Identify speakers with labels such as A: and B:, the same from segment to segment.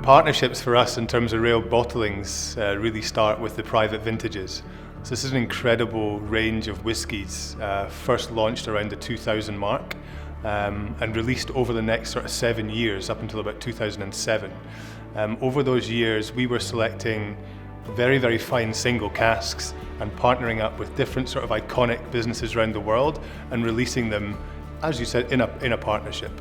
A: partnerships for us in terms of rail bottlings really start with the private vintages. So this is an incredible range of whiskies, first launched around the 2000 mark and released over the next sort of 7 years up until about 2007. Over those years we were selecting very, very fine single casks and partnering up with different sort of iconic businesses around the world and releasing them, as you said, in a partnership.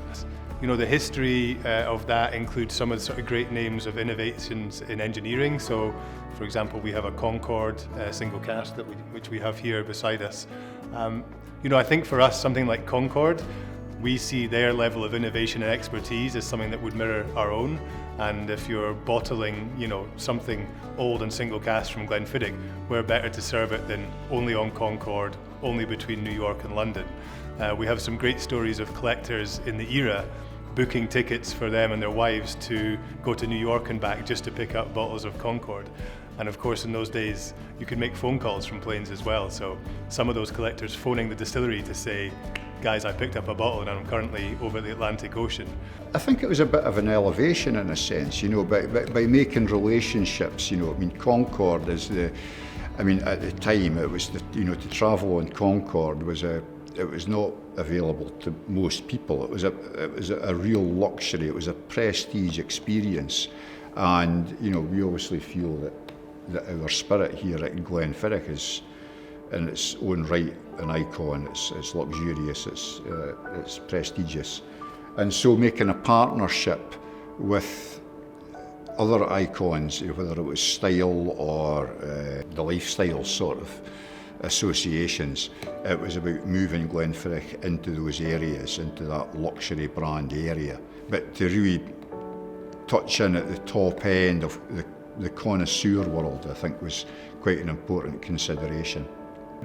A: You know, the history of that includes some of the sort of great names of innovations in engineering. So, for example, we have a Concord single cask which we have here beside us. You know, I think for us, something like Concord, we see their level of innovation and expertise as something that would mirror our own. And if you're bottling, you know, something old and single cask from Glenfiddich, we're better to serve it than only on Concord, only between New York and London. We have some great stories of collectors in the era booking tickets for them and their wives to go to New York and back just to pick up bottles of Concord. And of course, in those days, you could make phone calls from planes as well. So some of those collectors phoning the distillery to say, guys, I picked up a bottle and I'm currently over the Atlantic Ocean.
B: I think it was a bit of an elevation in a sense, you know, by making relationships, you know. I mean, Concord is at the time it was, to travel on Concord it was not available to most people. It was a real luxury. It was a prestige experience, and you know, we obviously feel that our spirit here at Glenfiddich is, in its own right, an icon. It's luxurious. It's prestigious, and so making a partnership with other icons, whether it was style or the lifestyle sort of associations, it was about moving Glenfiddich into those areas, into that luxury brand area. But to really touch in at the top end of the connoisseur world, I think was quite an important consideration.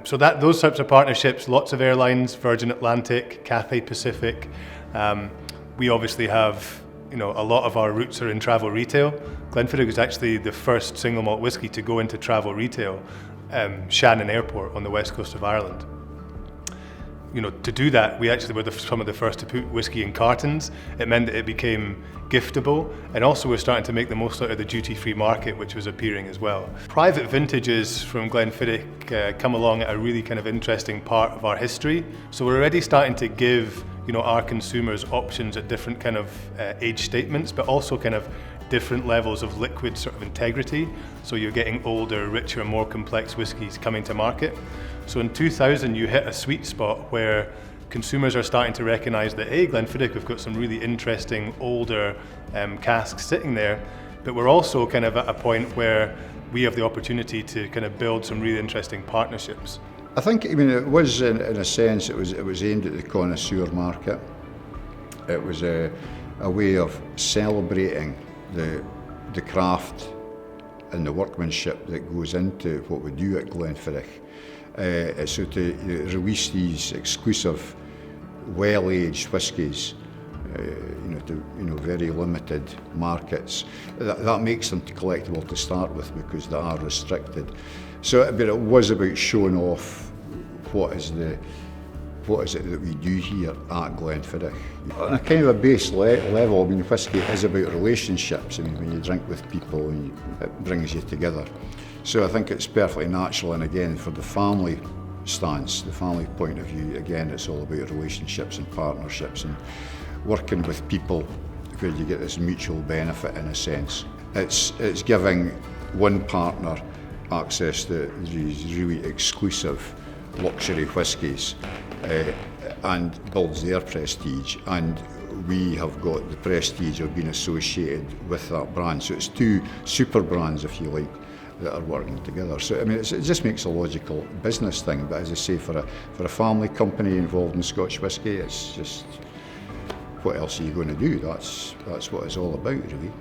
A: So those types of partnerships, lots of airlines, Virgin Atlantic, Cathay Pacific. We obviously have, you know, a lot of our roots are in travel retail. Glenfiddich was actually the first single malt whisky to go into travel retail. Shannon Airport on the west coast of Ireland. You know, to do that, we actually were some of the first to put whisky in cartons. It meant that it became giftable, and also we're starting to make the most out of the duty-free market, which was appearing as well. Private vintages from Glenfiddich come along at a really kind of interesting part of our history. So we're already starting to give, you know, our consumers options at different kind of age statements, but also kind of different levels of liquid sort of integrity. So you're getting older, richer, more complex whiskies coming to market. So in 2000, you hit a sweet spot where consumers are starting to recognize that, hey, Glenfiddich, we've got some really interesting older casks sitting there, but we're also kind of at a point where we have the opportunity to kind of build some really interesting partnerships.
B: I think, I mean, it was in a sense, it was aimed at the connoisseur market. It was a way of celebrating the craft and the workmanship that goes into what we do at Glenfiddich. So to release these exclusive, well-aged whiskies, to very limited markets, that makes them collectible to start with because they are restricted. So, but it was about showing off what is it that we do here at Glenfiddich. On a kind of a base level, I mean, whisky is about relationships. I mean, when you drink with people, it brings you together. So I think it's perfectly natural, and again, for the family stance, the family point of view, again, it's all about relationships and partnerships and working with people where you get this mutual benefit in a sense. It's giving one partner access to these really exclusive luxury whiskies and builds their prestige, and we have got the prestige of being associated with that brand. So it's two super brands, if you like, that are working together. So I mean, it just makes a logical business thing. But as I say, for a family company involved in Scotch whisky, it's just, what else are you going to do? That's what it's all about, really.